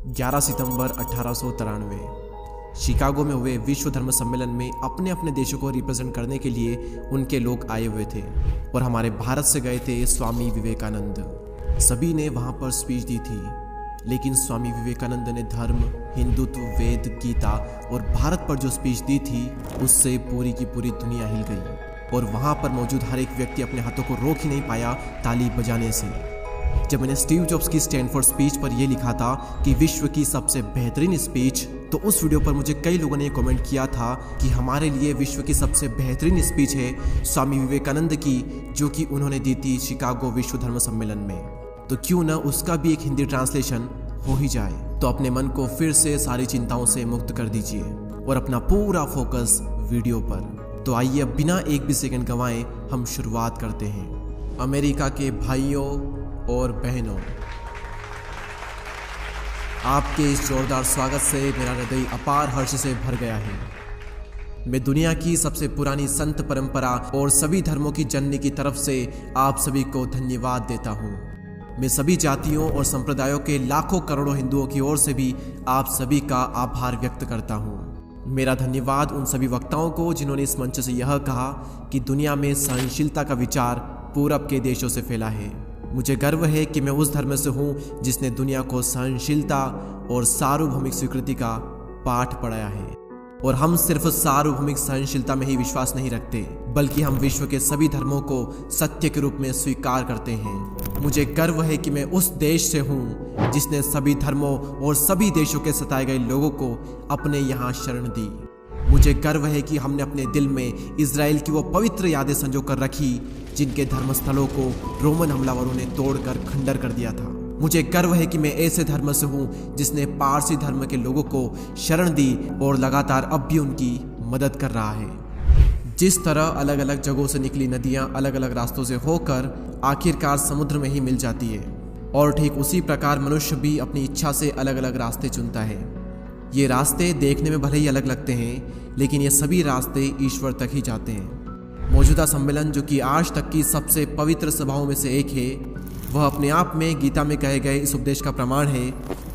11 सितंबर 1893 Chicago में हुए विश्व धर्म सम्मेलन में अपने अपने देशों को रिप्रेजेंट करने के लिए उनके लोग आए हुए थे और हमारे भारत से गए थे स्वामी विवेकानंद। सभी ने वहाँ पर स्पीच दी थी, लेकिन स्वामी विवेकानंद ने धर्म, हिंदुत्व, वेद, गीता और भारत पर जो स्पीच दी थी उससे पूरी की पूरी दुनिया हिल गई और वहाँ पर मौजूद हर एक व्यक्ति अपने हाथों को रोक ही नहीं पाया ताली बजाने से। जब मैंने स्टीव जॉब्स की स्टैनफोर्ड स्पीच पर यह लिखा था कि विश्व की सबसे बेहतरीन स्पीच, तो उस वीडियो पर मुझे कई लोगों ने कमेंट किया था कि हमारे लिए विश्व की सबसे बेहतरीन स्पीच है स्वामी विवेकानंद की, जो कि उन्होंने दी थी शिकागो विश्व धर्म सम्मेलन में। तो क्यों ना उसका भी एक हिंदी ट्रांसलेशन हो ही जाए। तो अपने मन को फिर से सारी चिंताओं से मुक्त कर दीजिए और अपना पूरा फोकस वीडियो पर। तो आइए अब बिना एक भी सेकंड गंवाए हम शुरुआत करते हैं। अमेरिका के भाइयों और बहनों, आपके इस जोरदार स्वागत से मेरा हृदय अपार हर्ष से भर गया है। मैं दुनिया की सबसे पुरानी संत परंपरा और सभी धर्मों की जननी की तरफ से आप सभी को धन्यवाद देता हूँ। मैं सभी जातियों और संप्रदायों के लाखों करोड़ों हिंदुओं की ओर से भी आप सभी का आभार व्यक्त करता हूँ। मेरा धन्यवाद उन सभी वक्ताओं को जिन्होंने इस मंच से यह कहा कि दुनिया में सहनशीलता का विचार पूरब के देशों से फैला है। मुझे गर्व है कि मैं उस धर्म से हूँ जिसने दुनिया को सहनशीलता और सार्वभौमिक स्वीकृति का पाठ पढ़ाया है। और हम सिर्फ सार्वभौमिक सहनशीलता में ही विश्वास नहीं रखते, बल्कि हम विश्व के सभी धर्मों को सत्य के रूप में स्वीकार करते हैं। मुझे गर्व है कि मैं उस देश से हूँ जिसने सभी धर्मों और सभी देशों के सताए गए लोगों को अपने यहाँ शरण दी। मुझे गर्व है कि हमने अपने दिल में इजराइल की वो पवित्र यादें संजो कर रखी जिनके धर्मस्थलों को रोमन हमलावरों ने तोड़कर खंडर कर दिया था। मुझे गर्व है कि मैं ऐसे धर्म से हूँ जिसने पारसी धर्म के लोगों को शरण दी और लगातार अब भी उनकी मदद कर रहा है। जिस तरह अलग अलग जगहों से निकली नदियाँ अलग अलग रास्तों से होकर आखिरकार समुद्र में ही मिल जाती है, और ठीक उसी प्रकार मनुष्य भी अपनी इच्छा से अलग अलग रास्ते चुनता है। ये रास्ते देखने में भले ही अलग लगते हैं, लेकिन ये सभी रास्ते ईश्वर तक ही जाते हैं। मौजूदा सम्मेलन, जो कि आज तक की सबसे पवित्र सभाओं में से एक है, वह अपने आप में गीता में कहे गए इस उपदेश का प्रमाण है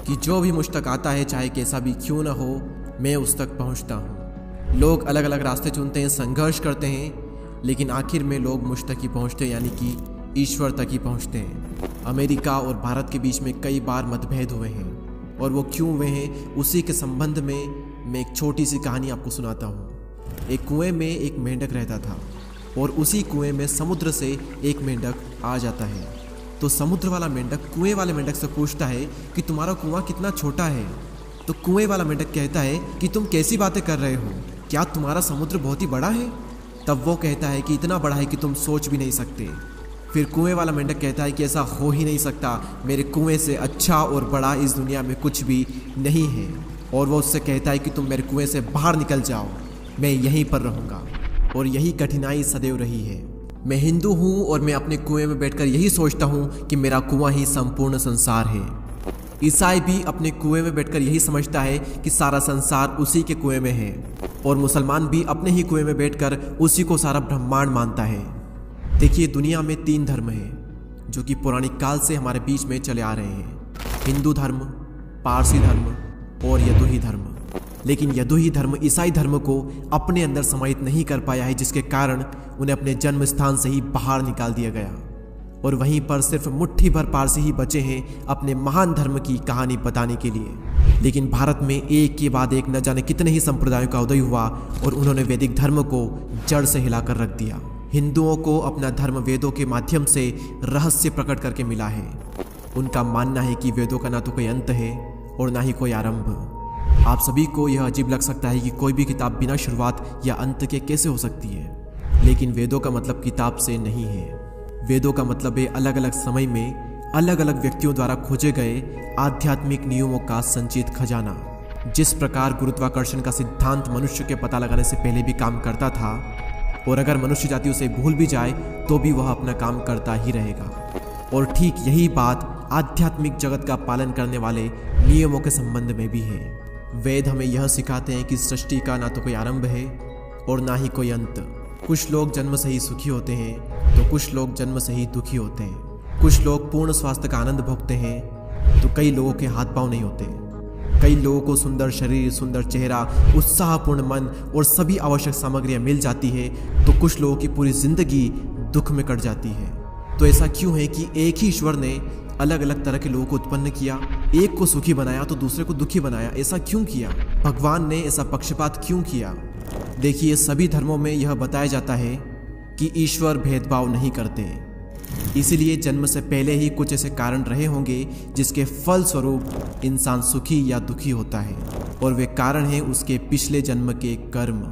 कि जो भी मुझ तक आता है, चाहे कैसा भी क्यों न हो, मैं उस तक पहुंचता हूं। लोग अलग अलग रास्ते चुनते हैं, संघर्ष करते हैं, लेकिन आखिर में लोग मुझ तक ही पहुंचते हैं, यानी कि ईश्वर तक ही पहुंचते हैं। अमेरिका और भारत के बीच में कई बार मतभेद हुए हैं, और वो क्यों हुए हैं उसी के संबंध में मैं एक छोटी सी कहानी आपको सुनाता हूँ। एक कुएं में एक मेंढक रहता था, और उसी कुएं में समुद्र से एक मेंढक आ जाता है। तो समुद्र वाला मेंढक कुएं वाले मेंढक से पूछता है कि तुम्हारा कुआं कितना छोटा है। तो कुएं वाला मेंढक कहता है कि तुम कैसी बातें कर रहे हो, क्या तुम्हारा समुद्र बहुत ही बड़ा है? तब वो कहता है कि इतना बड़ा है कि तुम सोच भी नहीं सकते। फिर कुएं वाला मेंढक कहता है कि ऐसा हो ही नहीं सकता, मेरे कुएं से अच्छा और बड़ा इस दुनिया में कुछ भी नहीं है। और वो उससे कहता है कि तुम मेरे कुएं से बाहर निकल जाओ, मैं यहीं पर रहूँगा। और यही कठिनाई सदैव रही है। मैं हिंदू हूँ और मैं अपने कुएं में बैठकर यही सोचता हूँ कि मेरा कुआं ही संपूर्ण संसार है। ईसाई भी अपने कुएं में बैठकर यही समझता है कि सारा संसार उसी के कुएं में है, और मुसलमान भी अपने ही कुएं में बैठकर उसी को सारा ब्रह्मांड मानता है। देखिए, दुनिया में 3 धर्म हैं जो कि पौराणिक काल से हमारे बीच में चले आ रहे हैं: हिंदू धर्म, पारसी धर्म और यदुही धर्म। लेकिन यदुही धर्म ईसाई धर्म को अपने अंदर समाहित नहीं कर पाया है, जिसके कारण उन्हें अपने जन्म स्थान से ही बाहर निकाल दिया गया, और वहीं पर सिर्फ मुट्ठी भर पारसी ही बचे हैं अपने महान धर्म की कहानी बताने के लिए। लेकिन भारत में एक के बाद एक न जाने कितने ही संप्रदायों का उदय हुआ, और उन्होंने वैदिक धर्म को जड़ से हिलाकर रख दिया। हिंदुओं को अपना धर्म वेदों के माध्यम से रहस्य प्रकट करके मिला है। उनका मानना है कि वेदों का ना तो कोई अंत है और ना ही कोई आरंभ। आप सभी को यह अजीब लग सकता है कि कोई भी किताब बिना शुरुआत या अंत के कैसे हो सकती है, लेकिन वेदों का मतलब किताब से नहीं है। वेदों का मतलब है अलग अलग समय में अलग अलग व्यक्तियों द्वारा खोजे गए आध्यात्मिक नियमों का संचित खजाना। जिस प्रकार गुरुत्वाकर्षण का सिद्धांत मनुष्य के पता लगाने से पहले भी काम करता था, और अगर मनुष्य जाति उसे भूल भी जाए तो भी वह अपना काम करता ही रहेगा। और ठीक यही बात आध्यात्मिक जगत का पालन करने वाले नियमों के संबंध में भी है। वेद हमें यह सिखाते हैं कि सृष्टि का ना तो कोई आरंभ है और ना ही कोई अंत। कुछ लोग जन्म से ही सुखी होते हैं, तो कुछ लोग जन्म से ही दुखी होते हैं। कुछ लोग पूर्ण स्वास्थ्य का आनंद भोगते हैं, तो कई लोगों के हाथ पांव नहीं होते। कई लोगों को सुंदर शरीर, सुंदर चेहरा, उत्साहपूर्ण मन और सभी आवश्यक सामग्रियां मिल जाती है, तो कुछ लोगों की पूरी जिंदगी दुख में कट जाती है। तो ऐसा क्यों है कि एक ही ईश्वर ने अलग अलग तरह के लोगों को उत्पन्न किया, एक को सुखी बनाया तो दूसरे को दुखी बनाया? ऐसा क्यों किया? भगवान ने ऐसा पक्षपात क्यों किया? देखिए, सभी धर्मों में यह बताया जाता है कि ईश्वर भेदभाव नहीं करते। इसीलिए जन्म से पहले ही कुछ ऐसे कारण रहे होंगे जिसके फल स्वरूप इंसान सुखी या दुखी होता है, और वे कारण हैं उसके पिछले जन्म के कर्म।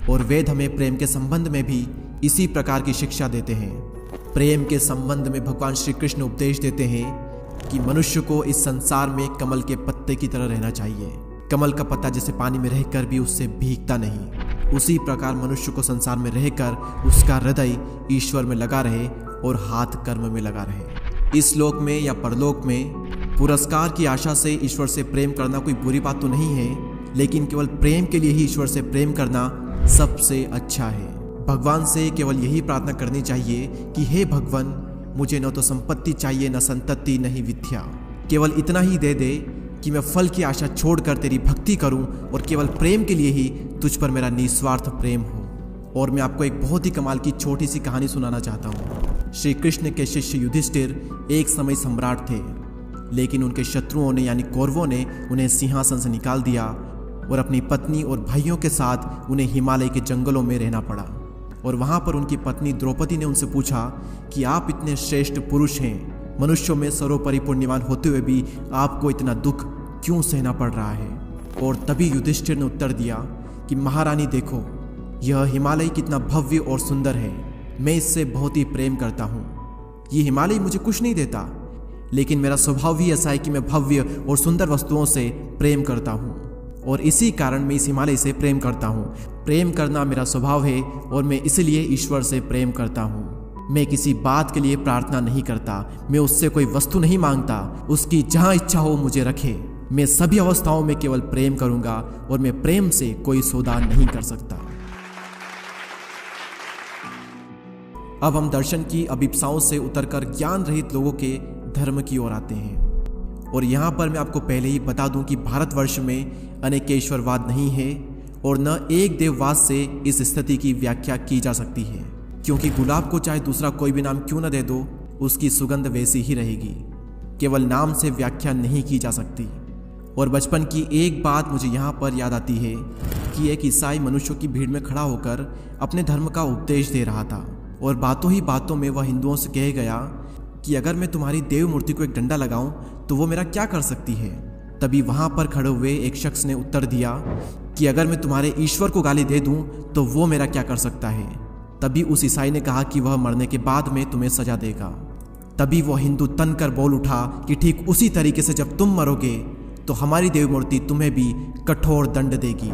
और वेद हमें प्रेम के संबंध में भी इसी प्रकार की शिक्षा देते हैं। प्रेम के संबंध में भगवान श्री कृष्ण उपदेश देते हैं कि मनुष्य को इस संसार में कमल के पत्ते की तरह रहना चाहिए। कमल का पत्ता जैसे पानी में रहकर भी उससे भीगता नहीं, उसी प्रकार मनुष्य को संसार में रहकर उसका हृदय ईश्वर में लगा रहे और हाथ कर्म में लगा रहे। इस लोक में या परलोक में पुरस्कार की आशा से ईश्वर से प्रेम करना कोई बुरी बात तो नहीं है, लेकिन केवल प्रेम के लिए ही ईश्वर से प्रेम करना सबसे अच्छा है। भगवान से केवल यही प्रार्थना करनी चाहिए कि हे भगवान, मुझे न तो संपत्ति चाहिए, न संतति, न ही विद्या। केवल इतना ही दे दे कि मैं फल की आशा छोड़कर तेरी भक्ति करूं और केवल प्रेम के लिए ही तुझ पर मेरा निस्वार्थ प्रेम हो। और मैं आपको एक बहुत ही कमाल की छोटी सी कहानी सुनाना चाहता हूँ। श्री कृष्ण के शिष्य युधिष्ठिर एक समय सम्राट थे, लेकिन उनके शत्रुओं ने यानी कौरवों ने उन्हें सिंहासन से निकाल दिया और अपनी पत्नी और भाइयों के साथ उन्हें हिमालय के जंगलों में रहना पड़ा। और वहाँ पर उनकी पत्नी द्रौपदी ने उनसे पूछा कि आप इतने श्रेष्ठ पुरुष हैं, मनुष्यों में सर्वोपरि पुण्यवान होते हुए भी आपको इतना दुख क्यों सहना पड़ रहा है? और तभी युधिष्ठिर ने उत्तर दिया कि महारानी देखो, यह हिमालय कितना भव्य और सुंदर है, मैं इससे बहुत ही प्रेम करता हूँ। ये हिमालय मुझे कुछ नहीं देता, लेकिन मेरा स्वभाव ही ऐसा है कि मैं भव्य और सुंदर वस्तुओं से प्रेम करता हूँ, और इसी कारण मैं इस हिमालय से प्रेम करता हूँ। प्रेम करना मेरा स्वभाव है और मैं इसलिए ईश्वर से प्रेम करता हूँ। मैं किसी बात के लिए प्रार्थना नहीं करता, मैं उससे कोई वस्तु नहीं मांगता, उसकी जहाँ इच्छा हो मुझे रखे। मैं सभी अवस्थाओं में केवल प्रेम करूँगा और मैं प्रेम से कोई सौदा नहीं कर सकता। अब हम दर्शन की अभिप्साओं से उतरकर ज्ञान रहित लोगों के धर्म की ओर आते हैं। और यहाँ पर मैं आपको पहले ही बता दूं कि भारतवर्ष में अनेकेश्वरवाद नहीं है और न एक देववाद से इस स्थिति की व्याख्या की जा सकती है, क्योंकि गुलाब को चाहे दूसरा कोई भी नाम क्यों न दे दो, उसकी सुगंध वैसी ही रहेगी। केवल नाम से व्याख्या नहीं की जा सकती। और बचपन की एक बात मुझे यहाँ पर याद आती है कि एक ईसाई मनुष्यों की भीड़ में खड़ा होकर अपने धर्म का उपदेश दे रहा था, और बातों ही बातों में वह हिंदुओं से कह गया कि अगर मैं तुम्हारी देव मूर्ति को एक डंडा लगाऊं तो वो मेरा क्या कर सकती है। तभी वहां पर खड़े हुए एक शख्स ने उत्तर दिया कि अगर मैं तुम्हारे ईश्वर को गाली दे दूं तो वो मेरा क्या कर सकता है। तभी उस ईसाई ने कहा कि वह मरने के बाद में तुम्हें सजा देगा। तभी वह हिंदू तन कर बोल उठा कि ठीक उसी तरीके से जब तुम मरोगे तो हमारी देव मूर्ति तुम्हें भी कठोर दंड देगी।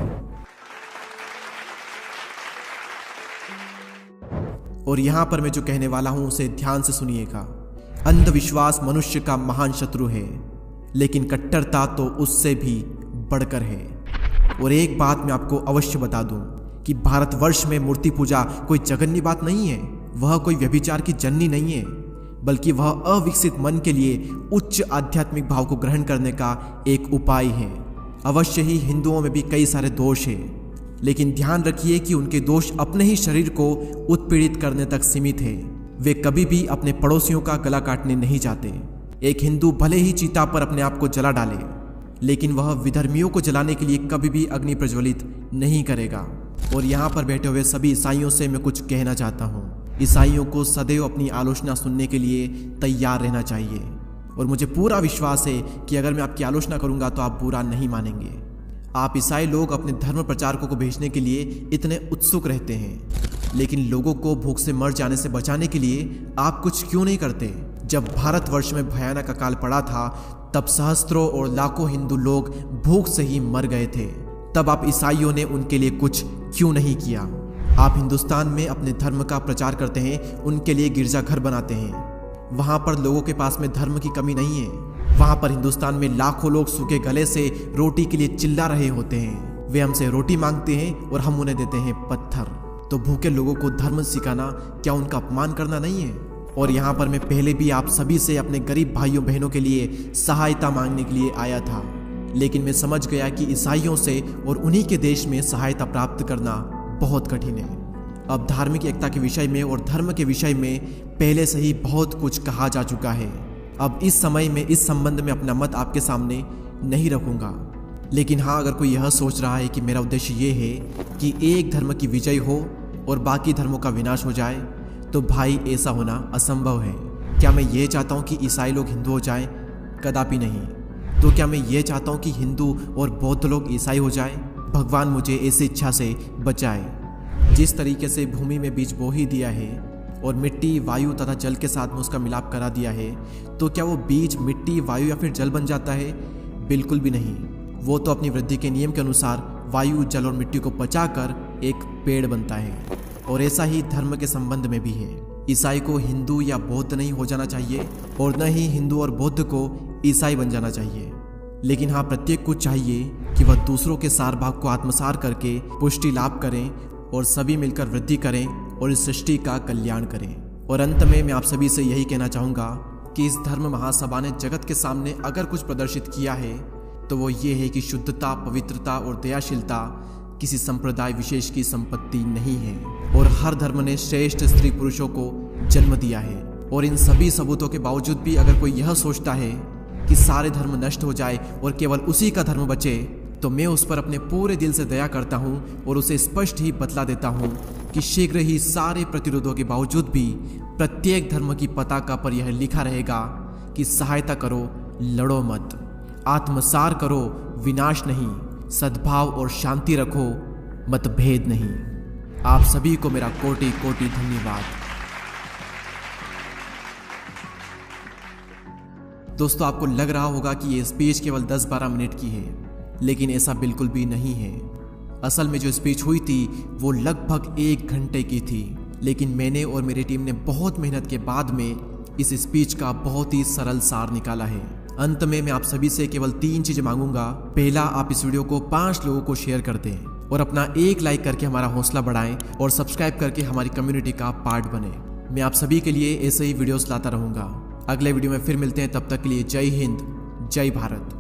और यहाँ पर मैं जो कहने वाला हूँ उसे ध्यान से सुनिएगा। अंधविश्वास मनुष्य का महान शत्रु है, लेकिन कट्टरता तो उससे भी बढ़कर है। और एक बात मैं आपको अवश्य बता दूं कि भारतवर्ष में मूर्ति पूजा कोई जघन्य बात नहीं है, वह कोई व्यभिचार की जननी नहीं है, बल्कि वह अविकसित मन के लिए उच्च आध्यात्मिक भाव को ग्रहण करने का एक उपाय है। अवश्य ही हिंदुओं में भी कई सारे दोष हैं, लेकिन ध्यान रखिए कि उनके दोष अपने ही शरीर को उत्पीड़ित करने तक सीमित है। वे कभी भी अपने पड़ोसियों का गला काटने नहीं जाते। एक हिंदू भले ही चिता पर अपने आप को जला डाले, लेकिन वह विधर्मियों को जलाने के लिए कभी भी अग्नि प्रज्वलित नहीं करेगा। और यहाँ पर बैठे हुए सभी ईसाइयों से मैं कुछ कहना चाहता हूँ। ईसाइयों को सदैव अपनी आलोचना सुनने के लिए तैयार रहना चाहिए, और मुझे पूरा विश्वास है कि अगर मैं आपकी आलोचना करूँगा तो आप बुरा नहीं मानेंगे। आप ईसाई लोग अपने धर्म प्रचारकों को भेजने के लिए इतने उत्सुक रहते हैं, लेकिन लोगों को भूख से मर जाने से बचाने के लिए आप कुछ क्यों नहीं करते? जब भारतवर्ष में भयानक अकाल पड़ा था तब सहस्त्रों और लाखों हिंदू लोग भूख से ही मर गए थे। तब आप ईसाइयों ने उनके लिए कुछ क्यों नहीं किया? आप हिंदुस्तान में अपने धर्म का प्रचार करते हैं, उनके लिए गिरजाघर बनाते हैं। वहाँ पर लोगों के पास में धर्म की कमी नहीं है। वहाँ पर हिंदुस्तान में लाखों लोग सूखे गले से रोटी के लिए चिल्ला रहे होते हैं। वे हमसे रोटी मांगते हैं और हम उन्हें देते हैं पत्थर। तो भूखे लोगों को धर्म सिखाना क्या उनका अपमान करना नहीं है? और यहाँ पर मैं पहले भी आप सभी से अपने गरीब भाइयों बहनों के लिए सहायता मांगने के लिए आया था, लेकिन मैं समझ गया कि ईसाइयों से और उन्हीं के देश में सहायता प्राप्त करना बहुत कठिन है। अब धार्मिक एकता के विषय में और धर्म के विषय में पहले से ही बहुत कुछ कहा जा चुका है। अब इस समय में इस संबंध में अपना मत आपके सामने नहीं रखूंगा। लेकिन हाँ, अगर कोई यह सोच रहा है कि मेरा उद्देश्य ये है कि एक धर्म की विजय हो और बाकी धर्मों का विनाश हो जाए, तो भाई ऐसा होना असंभव है। क्या मैं ये चाहता हूँ कि ईसाई लोग हिंदू हो जाएं? कदापि नहीं। तो क्या मैं ये चाहता हूँ कि हिंदू और बौद्ध लोग ईसाई हो जाएं? भगवान मुझे ऐसी इच्छा से बचाए। जिस तरीके से भूमि में बीज बो ही दिया है और मिट्टी, वायु तथा जल के साथ में उसका मिलाप करा दिया है, तो क्या वो बीज मिट्टी, वायु या फिर जल बन जाता है? बिल्कुल भी नहीं। वो तो अपनी वृद्धि के नियम के अनुसार वायु, जल और मिट्टी को पचाकर एक पेड़ बनता है। और ऐसा ही धर्म के संबंध में भी है। ईसाई को हिंदू या बौद्ध नहीं हो जाना चाहिए और न ही हिंदू और बौद्ध को ईसाई बन जाना चाहिए। लेकिन हाँ, प्रत्येक को चाहिए कि वह दूसरों के सार भाग को आत्मसात करके पुष्टि लाभ करें और सभी मिलकर वृद्धि करें और इस सृष्टि का कल्याण करें। और अंत में मैं आप सभी से यही कहना चाहूँगा कि इस धर्म महासभा ने जगत के सामने अगर कुछ प्रदर्शित किया है तो वो ये है कि शुद्धता, पवित्रता और दयाशीलता किसी संप्रदाय विशेष की संपत्ति नहीं है। और हर धर्म ने श्रेष्ठ स्त्री पुरुषों को जन्म दिया है। और इन सभी सबूतों के बावजूद भी अगर कोई यह सोचता है कि सारे धर्म नष्ट हो जाए और केवल उसी का धर्म बचे, तो मैं उस पर अपने पूरे दिल से दया करता हूँ और उसे स्पष्ट ही बतला देता हूँ कि शीघ्र ही सारे प्रतिरोधों के बावजूद भी प्रत्येक धर्म की पताका पर यह लिखा रहेगा कि सहायता करो, लड़ो मत, आत्मसार करो, विनाश नहीं, सद्भाव और शांति रखो, मतभेद नहीं। आप सभी को मेरा कोटि कोटि धन्यवाद। दोस्तों, आपको लग रहा होगा कि ये स्पीच केवल 10-12 मिनट की है, लेकिन ऐसा बिल्कुल भी नहीं है। असल में जो स्पीच हुई थी वो लगभग 1 घंटे की थी, लेकिन मैंने और मेरी टीम ने बहुत मेहनत के बाद में इस स्पीच का बहुत ही सरल सार निकाला है। अंत में मैं आप सभी से केवल 3 चीजें मांगूंगा। पहला, आप इस वीडियो को 5 लोगों को शेयर कर दें और अपना 1 लाइक करके हमारा हौसला बढ़ाएं और सब्सक्राइब करके हमारी कम्युनिटी का पार्ट बने। मैं आप सभी के लिए ऐसे ही वीडियोस लाता रहूंगा। अगले वीडियो में फिर मिलते हैं, तब तक के लिए जय हिंद, जय भारत।